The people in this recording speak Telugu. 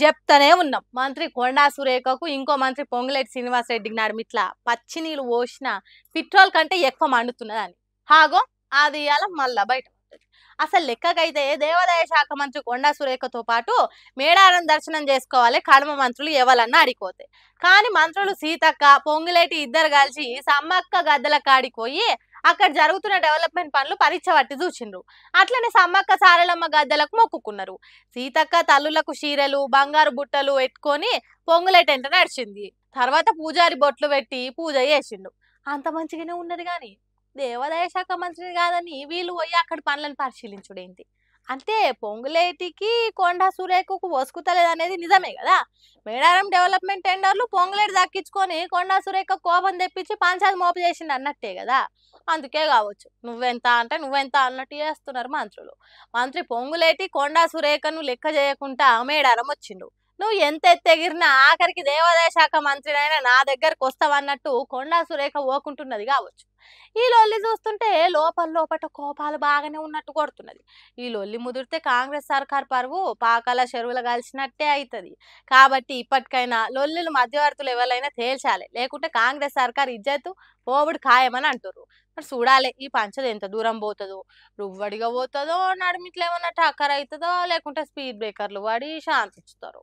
చెప్తానే ఉన్నాం మంత్రి కొండా సురేఖకు ఇంకో మంత్రి పొంగులేటి శ్రీనివాస్ రెడ్డికి నడుమిట్ల పచ్చి నీళ్ళు పోసిన పెట్రోల్ కంటే ఎక్కువ మండుతున్నదని హాగో అది అలా మళ్ళా బయట పడ్డది. అసలు లెక్కకైతే దేవాదాయ శాఖ మంత్రి కొండా సురేఖతో పాటు మేడారం దర్శనం చేసుకోవాలి కడమ మంత్రులు ఎవరన్నా అడిగిపోతే, కానీ మంత్రులు సీతక్క పొంగులేటి ఇద్దరు కలిసి సమ్మక్క గద్దెల కాడికి పోయి అక్కడ జరుగుతున్న డెవలప్మెంట్ పనులు పరీక్ష పట్టి చూసిండ్రు. అట్లనే సమ్మక్క సారలమ్మ గద్దెలకు మొక్కుకున్నారు. సీతక్క తల్లులకు చీరలు బంగారు బుట్టలు ఎట్టుకొని పొంగులేటెంట నడిచింది. తర్వాత పూజారి బొట్లు పెట్టి పూజ చేసిండు. అంత మంచిగానే ఉన్నది కానీ దేవాదాయ శాఖ మంత్రిని కాదని వీళ్ళు పోయి అక్కడ పనులను పరిశీలించుడేంటి అంటే పొంగులేటికి కొండా సురేఖకు వసుకుతలేదు అనేది నిజమే కదా. మేడారం డెవలప్మెంట్ టెండర్లు పొంగులేటి దక్కించుకొని కొండా సురేఖ కోపం తెప్పించి పంచాయతీ మోపు చేసింది అన్నట్టే కదా. అందుకే కావచ్చు నువ్వెంత అంటే నువ్వెంత అన్నట్టు చేస్తున్నారు మంత్రులు. మంత్రి పొంగులేటి కొండా సురేఖను లెక్క చేయకుండా మేడారం వచ్చిండు. నువ్వు ఎంత ఎత్తెగిరినా ఆఖరికి దేవాదాయ శాఖ మంత్రినైనా నా దగ్గరకు వస్తావన్నట్టు కొండా సురేఖ ఓకుంటున్నది కావచ్చు. ఈ లొల్లి చూస్తుంటే లోపల లోపల కోపాలు బాగానే ఉన్నట్టు కొడుతున్నది. ఈ లొల్లి ముదిరితే కాంగ్రెస్ సర్కార్ పరువు పాకాల చెరువులు కలిసినట్టే అవుతుంది. కాబట్టి ఇప్పటికైనా లొల్లిలు మధ్యవర్తులు ఎవరైనా తేల్చాలి, లేకుంటే కాంగ్రెస్ సర్కార్ ఇజ్జతు పోవుడు ఖాయమని అంటారు. మరి చూడాలి ఈ పంచది ఎంత దూరం పోతుందో, రువ్వడిగా పోతుందో, నడుమిట్లేమన్నా టక్కర్ అవుతుందో, లేకుంటే స్పీడ్ బ్రేకర్లు పడి శాంతించుతారు.